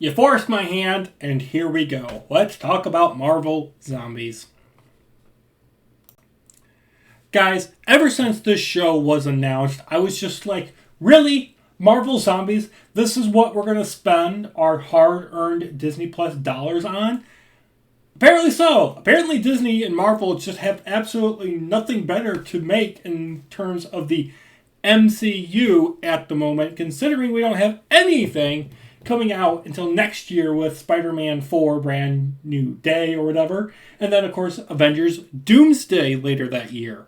You forced my hand, and here we go. Let's talk about Marvel Zombies. Guys, ever since this show was announced, I was just like, really? Marvel Zombies? This is what we're going to spend our hard-earned Disney Plus dollars on? Apparently so. Apparently Disney and Marvel just have absolutely nothing better to make in terms of the MCU at the moment, considering we don't have anything coming out until next year with Spider-Man 4 Brand New Day or whatever. And then, of course, Avengers Doomsday later that year.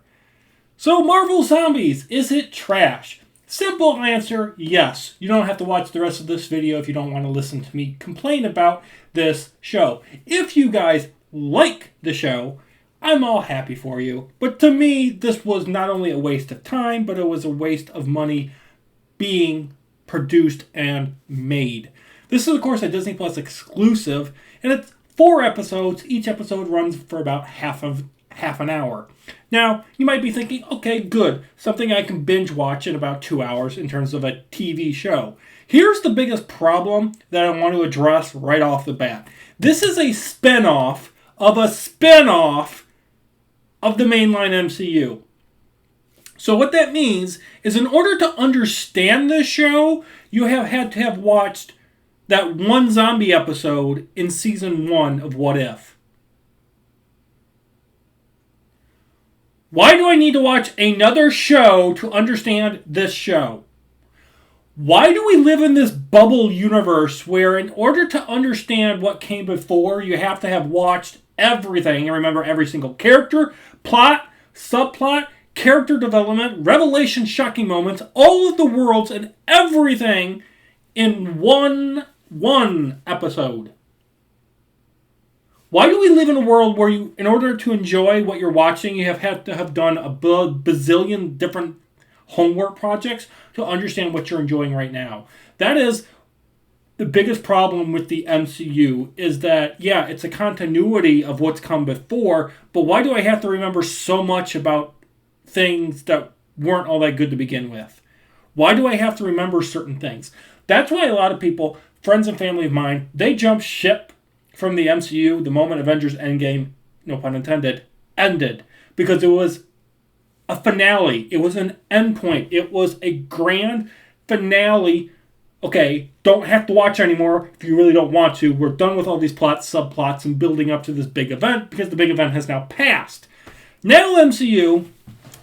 So, Marvel Zombies, is it trash? Simple answer, yes. You don't have to watch the rest of this video if you don't want to listen to me complain about this show. If you guys like the show, I'm all happy for you. But to me, this was not only a waste of time, but it was a waste of money being produced and made. This is, of course, a Disney Plus exclusive, and it's 4 episodes. Each episode runs for about half an hour. Now, you might be thinking, okay, good. Something I can binge watch in about 2 hours in terms of a TV show. Here's the biggest problem that I want to address right off the bat. This is a spin-off of a spin-off of the mainline MCU. So what that means is in order to understand this show, you have had to have watched that one zombie episode in season 1 of What If. Why do I need to watch another show to understand this show? Why do we live in this bubble universe where in order to understand what came before, you have to have watched everything and remember every single character, plot, subplot, character development, revelation, shocking moments, all of the worlds and everything in one episode? Why do we live in a world where you, in order to enjoy what you're watching, you have had to have done a bazillion different homework projects to understand what you're enjoying right now? That is the biggest problem with the MCU, is that, yeah, it's a continuity of what's come before, but why do I have to remember so much about things that weren't all that good to begin with? Why do I have to remember certain things? That's why a lot of people, friends and family of mine, they jump ship from the MCU the moment Avengers Endgame, no pun intended, ended. Because it was a finale. It was an endpoint. It was a grand finale. Okay, don't have to watch anymore if you really don't want to. We're done with all these plots, subplots, and building up to this big event because the big event has now passed. Now the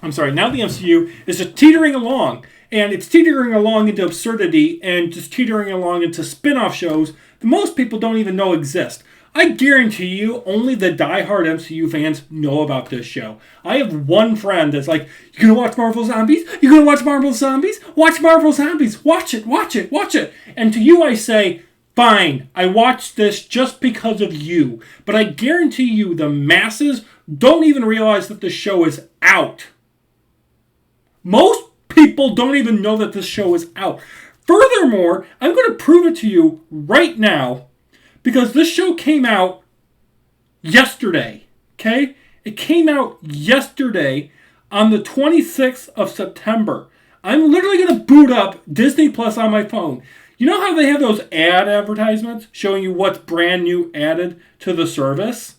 MCU is just teetering along. And it's teetering along into absurdity and just teetering along into spin-off shows that most people don't even know exist. I guarantee you only the diehard MCU fans know about this show. I have one friend that's like, you gonna watch Marvel Zombies? You gonna watch Marvel Zombies? Watch Marvel Zombies. Watch it, watch it, watch it. And to you I say, fine, I watched this just because of you. But I guarantee you the masses don't even realize that the show is out. Most people don't even know that this show is out. Furthermore, I'm going to prove it to you right now because this show came out yesterday, okay? It came out yesterday on the 26th of September. I'm literally going to boot up Disney Plus on my phone. You know how they have those ad advertisements showing you what's brand new added to the service?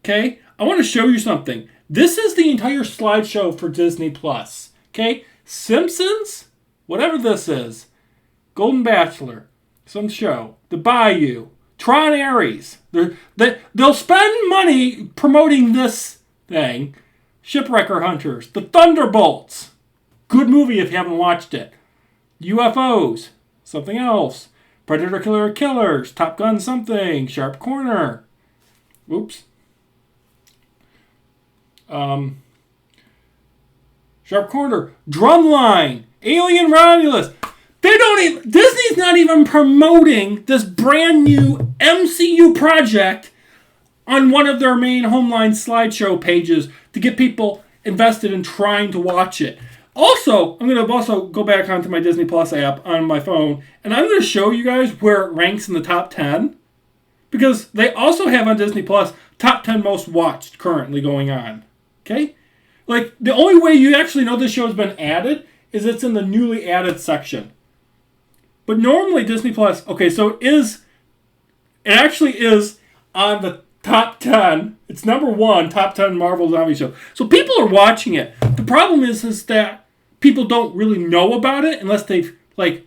Okay? I want to show you something. This is the entire slideshow for Disney Plus, okay? Simpsons, whatever this is, Golden Bachelor, some show, The Bayou, Tron Ares. They'll spend money promoting this thing. Shipwrecker Hunters, The Thunderbolts. Good movie if you haven't watched it. UFOs, something else. Predator Killer Killers, Top Gun something, Sharp Corner. Oops. Sharp Corner, Drumline, Alien Romulus. Disney's not even promoting this brand new MCU project on one of their main Homeline slideshow pages to get people invested in trying to watch it. Also, I'm going to also go back onto my Disney Plus app on my phone, and I'm going to show you guys where it ranks in the top 10. Because they also have on Disney Plus top 10 most watched currently going on. Okay? Like, the only way you actually know this show has been added is it's in the newly added section. But normally Disney Plus, okay, so it is It actually is on the top 10. It's number 1 top 10 Marvel zombie show. So people are watching it. The problem is that people don't really know about it unless they've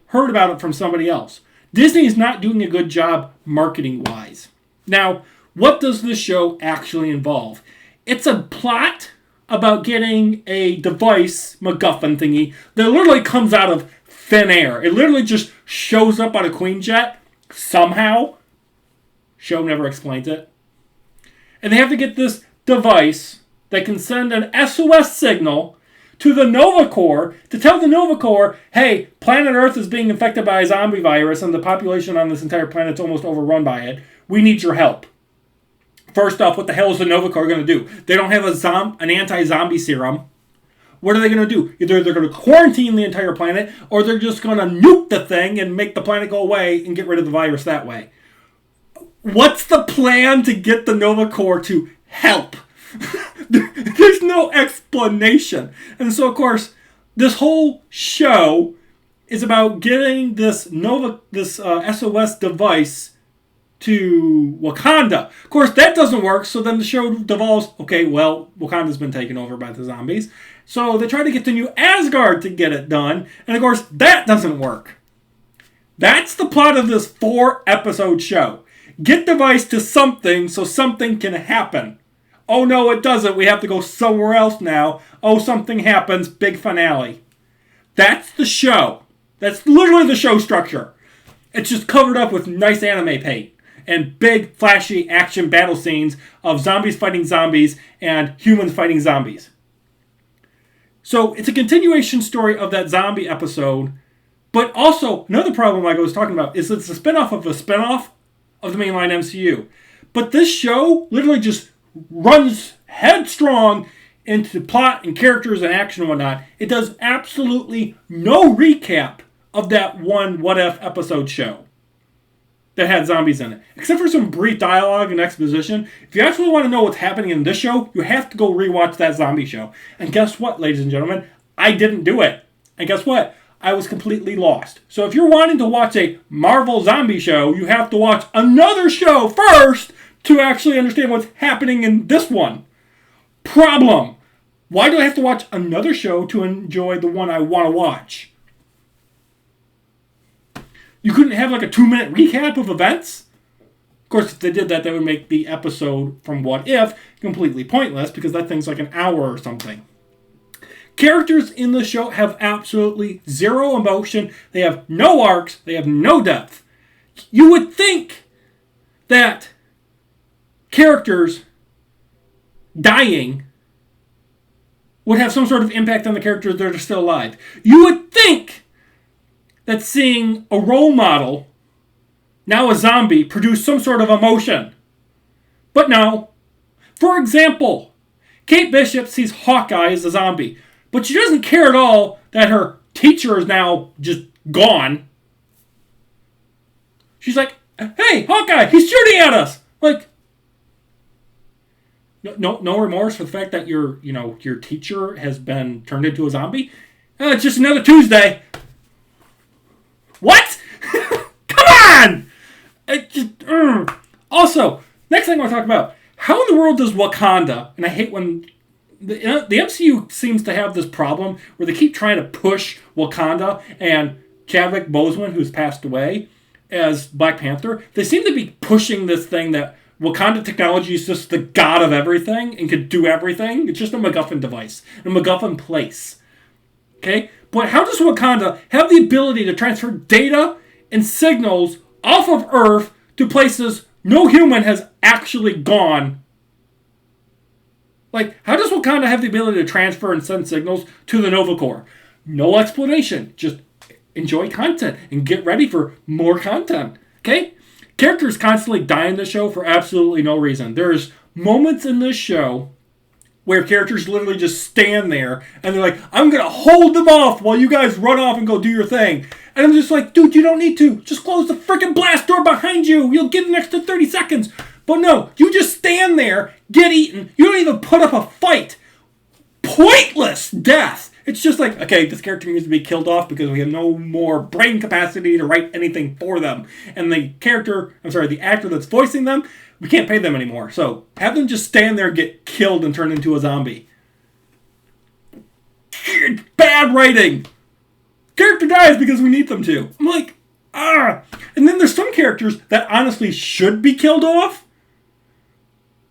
heard about it from somebody else. Disney is not doing a good job marketing wise. Now, what does this show actually involve? It's a plot about getting a device, MacGuffin thingy, that literally comes out of thin air. It literally just shows up on a Queenjet somehow. Show never explains it. And they have to get this device that can send an SOS signal to the Nova Corps to tell the Nova Corps, hey, planet Earth is being infected by a zombie virus and the population on this entire planet is almost overrun by it. We need your help. First off, what the hell is the Nova Corps going to do? They don't have an anti-zombie serum. What are they going to do? Either they're going to quarantine the entire planet or they're just going to nuke the thing and make the planet go away and get rid of the virus that way. What's the plan to get the Nova Corps to help? There's no explanation. And so, of course, this whole show is about getting this SOS device to Wakanda. Of course, that doesn't work, so then the show devolves, okay, well, Wakanda's been taken over by the zombies. So they try to get to New Asgard to get it done, and of course, that doesn't work. That's the plot of this 4-episode show. Get device to something so something can happen. Oh no, it doesn't. We have to go somewhere else now. Oh, something happens. Big finale. That's the show. That's literally the show structure. It's just covered up with nice anime paint and big, flashy action battle scenes of zombies fighting zombies and humans fighting zombies. So it's a continuation story of that zombie episode. But also, another problem like I was talking about is it's a spinoff of a spinoff of the mainline MCU. But this show literally just runs headstrong into plot and characters and action and whatnot. It does absolutely no recap of that one What If episode show that had zombies in it. Except for some brief dialogue and exposition. If you actually want to know what's happening in this show, you have to go rewatch that zombie show. And guess what, ladies and gentlemen? I didn't do it. And guess what? I was completely lost. So if you're wanting to watch a Marvel zombie show, you have to watch another show first to actually understand what's happening in this one. Problem. Why do I have to watch another show to enjoy the one I want to watch? You couldn't have like a 2-minute recap of events? Of course, if they did that, that would make the episode from What If completely pointless because that thing's like an hour or something. Characters in the show have absolutely zero emotion. They have no arcs. They have no depth. You would think that characters dying would have some sort of impact on the characters that are still alive. You would think that seeing a role model, now a zombie, produce some sort of emotion. But no. For example, Kate Bishop sees Hawkeye as a zombie, but she doesn't care at all that her teacher is now just gone. She's like, hey, Hawkeye, he's shooting at us! Like, no remorse for the fact that your teacher has been turned into a zombie? It's just another Tuesday. What? Come on! Also, next thing I want to talk about, how in the world does Wakanda, and I hate when the MCU seems to have this problem where they keep trying to push Wakanda and Chadwick Boseman, who's passed away, as Black Panther. They seem to be pushing this thing that Wakanda technology is just the god of everything and could do everything. It's just a MacGuffin device, a MacGuffin place. Okay? But how does Wakanda have the ability to transfer data and signals off of Earth to places no human has actually gone? Like, how does Wakanda have the ability to transfer and send signals to the Nova Corps? No explanation. Just enjoy content and get ready for more content. Okay? Characters constantly die in the show for absolutely no reason. There's moments in this show where characters literally just stand there and they're like, I'm going to hold them off while you guys run off and go do your thing. And I'm just like, dude, you don't need to. Just close the freaking blast door behind you. You'll get an extra 30 seconds. But no, you just stand there, get eaten. You don't even put up a fight. Pointless death. It's just like, okay, this character needs to be killed off because we have no more brain capacity to write anything for them. And the actor that's voicing them, we can't pay them anymore. So have them just stand there, get killed, and turn into a zombie. Bad writing. Character dies because we need them to. I'm like, ah. And then there's some characters that honestly should be killed off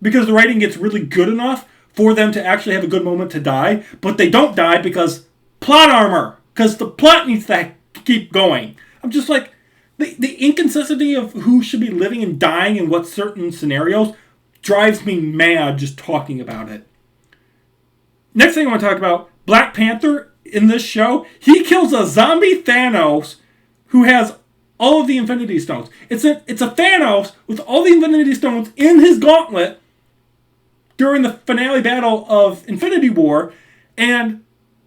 because the writing gets really good enough for them to actually have a good moment to die, but they don't die because plot armor, because the plot needs to keep going. I'm just like, the inconsistency of who should be living and dying in what certain scenarios drives me mad just talking about it. Next thing I want to talk about, Black Panther in this show, he kills a zombie Thanos who has all of the Infinity Stones. It's a Thanos with all the Infinity Stones in his gauntlet during the finale battle of Infinity War, and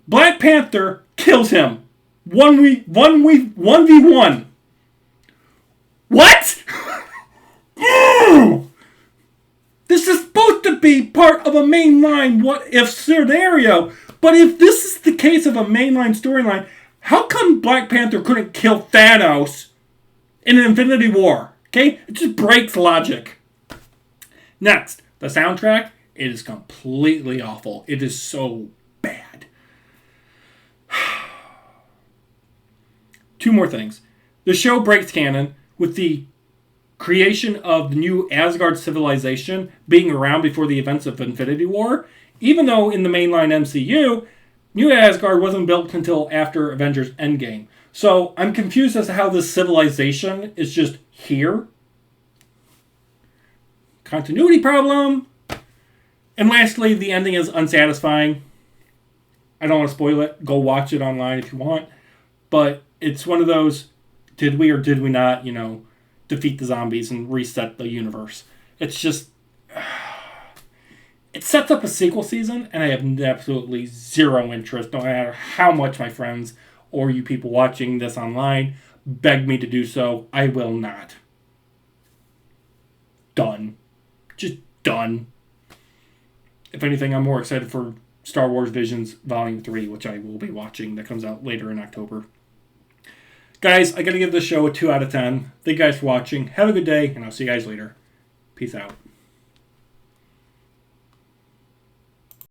Black Panther kills him. 1v1. What? This is supposed to be part of a mainline what-if scenario, but if this is the case of a mainline storyline, how come Black Panther couldn't kill Thanos in an Infinity War? Okay? It just breaks logic. Next, the soundtrack. It is completely awful. It is so bad. Two more things. The show breaks canon with the creation of the new Asgard civilization being around before the events of Infinity War, even though in the mainline MCU, New Asgard wasn't built until after Avengers Endgame. So I'm confused as to how this civilization is just here. Continuity problem. And lastly, the ending is unsatisfying. I don't want to spoil it. Go watch it online if you want. But it's one of those, did we or did we not, defeat the zombies and reset the universe? It's just, it sets up a sequel season, and I have absolutely zero interest, no matter how much my friends or you people watching this online beg me to do so. I will not. Done. Just done. If anything, I'm more excited for Star Wars Visions Volume 3, which I will be watching. That comes out later in October. Guys, I got to give this show a 2 out of 10. Thank you guys for watching. Have a good day, and I'll see you guys later. Peace out.